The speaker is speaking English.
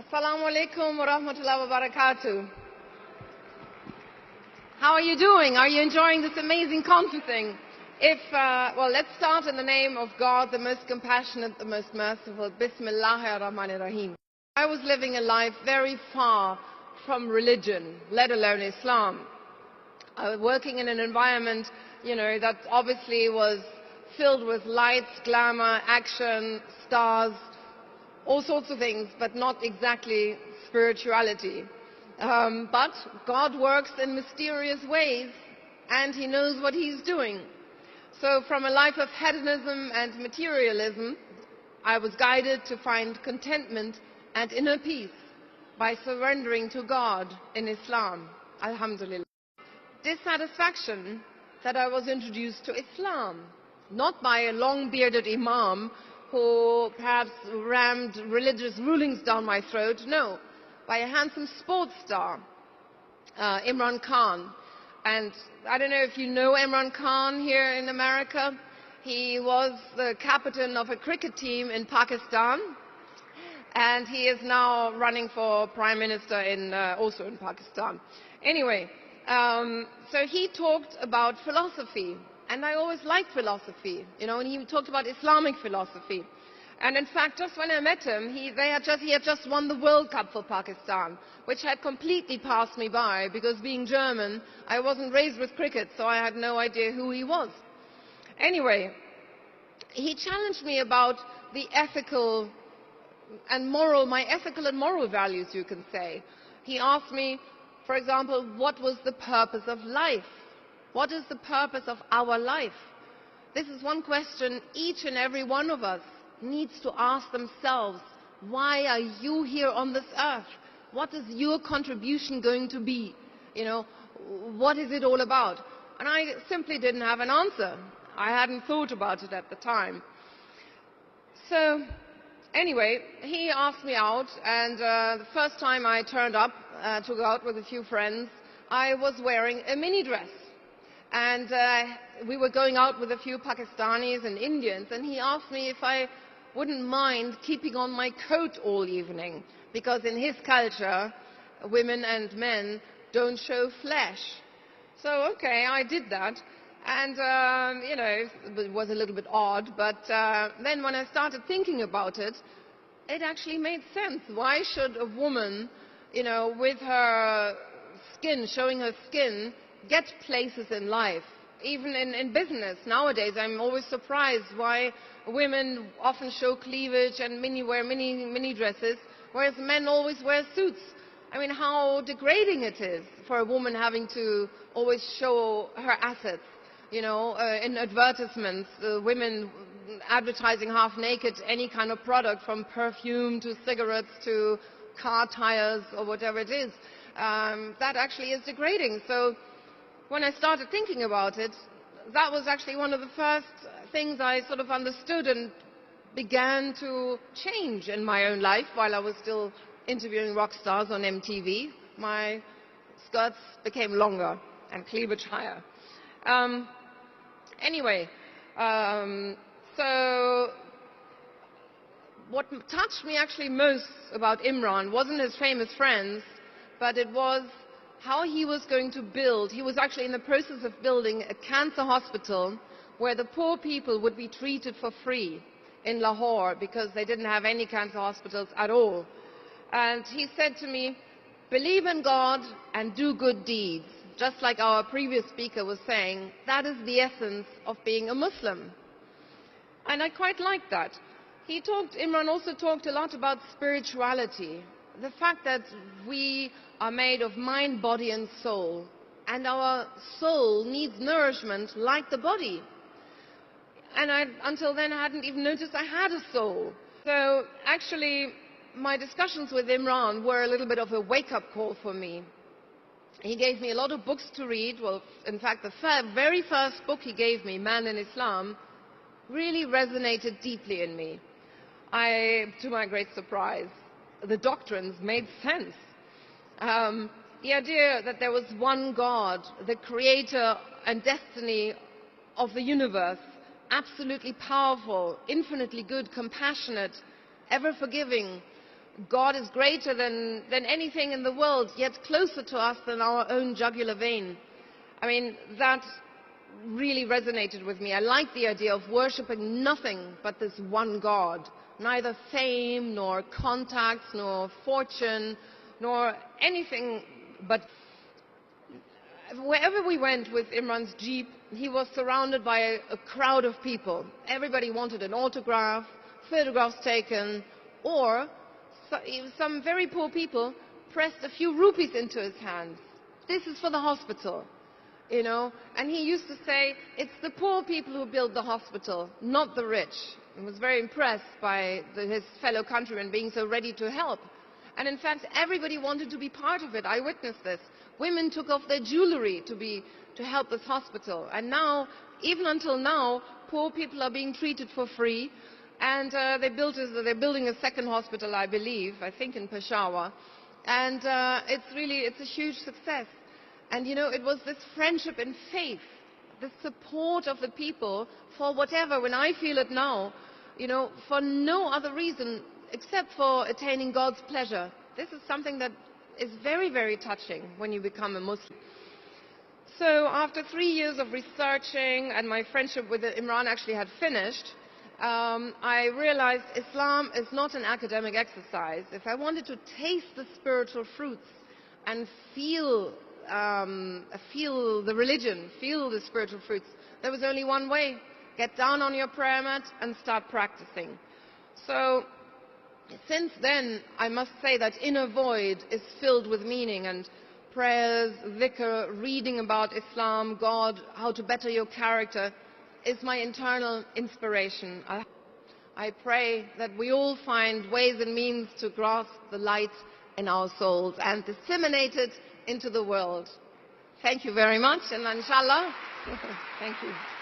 Assalamu alaikum wa rahmatullahi wa barakatuh. How are you doing? Are you enjoying this amazing conferencing? Well, let's start in the name of God, the most compassionate, the most merciful. Bismillahir Rahmanir Rahim. I was living a life very far from religion, let alone Islam. I was working in an environment, that obviously was filled with lights, glamour, action, stars, all sorts of things, but not exactly spirituality. But God works in mysterious ways, and He knows what He's doing. So from a life of hedonism and materialism, I was guided to find contentment and inner peace by surrendering to God in Islam. Alhamdulillah. Dissatisfaction that I was introduced to Islam, not by a long-bearded imam who perhaps rammed religious rulings down my throat, no, by a handsome sports star, Imran Khan. And I don't know if you know Imran Khan here in America. He was the captain of a cricket team in Pakistan, and he is now running for prime minister also in Pakistan. Anyway, so he talked about philosophy, and I always liked philosophy, and he talked about Islamic philosophy. And in fact, just when I met him, he had just won the World Cup for Pakistan, which had completely passed me by, because being German, I wasn't raised with cricket, so I had no idea who he was. Anyway, he challenged me about the ethical and moral values, you can say. He asked me, for example, what was the purpose of life? What is the purpose of our life? This is one question each and every one of us needs to ask themselves. Why are you here on this earth? What is your contribution going to be? What is it all about? And I simply didn't have an answer. I hadn't thought about it at the time. So anyway, he asked me out, and the first time I turned up to go out with a few friends, I was wearing a mini dress. And we were going out with a few Pakistanis and Indians, and he asked me if I wouldn't mind keeping on my coat all evening, because in his culture, women and men don't show flesh. So, okay, I did that. And, it was a little bit odd, but then when I started thinking about it, it actually made sense. Why should a woman, with her skin, showing her skin, get places in life? Even in business nowadays, I'm always surprised why women often show cleavage and wear mini dresses, whereas men always wear suits. I mean, how degrading it is for a woman having to always show her assets. In advertisements, women advertising half naked any kind of product, from perfume to cigarettes to car tires or whatever it is. That actually is degrading. So when I started thinking about it, that was actually one of the first things I sort of understood and began to change in my own life while I was still interviewing rock stars on MTV. My skirts became longer and cleavage higher. Anyway, so what touched me actually most about Imran wasn't his famous friends, but it was how he was going to build. He was actually in the process of building a cancer hospital where the poor people would be treated for free in Lahore, because they didn't have any cancer hospitals at all. And he said to me, believe in God and do good deeds. Just like our previous speaker was saying, that is the essence of being a Muslim. And I quite liked that. Imran also talked a lot about spirituality. The fact that we are made of mind, body and soul, and our soul needs nourishment like the body. And until then I hadn't even noticed I had a soul. So actually my discussions with Imran were a little bit of a wake-up call for me. He gave me a lot of books to read. Well, in fact, the very first book he gave me, Man in Islam, really resonated deeply in me. To my great surprise, the doctrines made sense. The idea that there was one God, the creator and destiny of the universe, absolutely powerful, infinitely good, compassionate, ever forgiving, God is greater than anything in the world, yet closer to us than our own jugular vein. I mean, that really resonated with me. I like the idea of worshipping nothing but this one God. Neither fame, nor contacts, nor fortune, nor anything but. Wherever we went with Imran's Jeep, he was surrounded by a crowd of people. Everybody wanted an autograph, photographs taken, or some very poor people pressed a few rupees into his hands. This is for the hospital, you know. And he used to say, it's the poor people who build the hospital, not the rich. He was very impressed by his fellow countrymen being so ready to help. And in fact, everybody wanted to be part of it. I witnessed this. Women took off their jewelry to help this hospital. And now, even until now, poor people are being treated for free. And they're building a second hospital, I believe, I think in Peshawar. And it's a huge success. And you know, it was this friendship and faith, the support of the people for whatever, when I feel it now, you know, for no other reason except for attaining God's pleasure. This is something that is very, very touching when you become a Muslim. So after 3 years of researching, and my friendship with Imran actually had finished, I realized Islam is not an academic exercise. If I wanted to taste the spiritual fruits and feel the religion, feel the spiritual fruits, there was only one way. Get down on your prayer mat and start practicing. So since then, I must say that Inner Void is filled with meaning, and prayers, dhikr, reading about Islam, God, how to better your character, is my internal inspiration. I pray that we all find ways and means to grasp the light in our souls and disseminate it into the world. Thank you very much, and inshallah, thank you.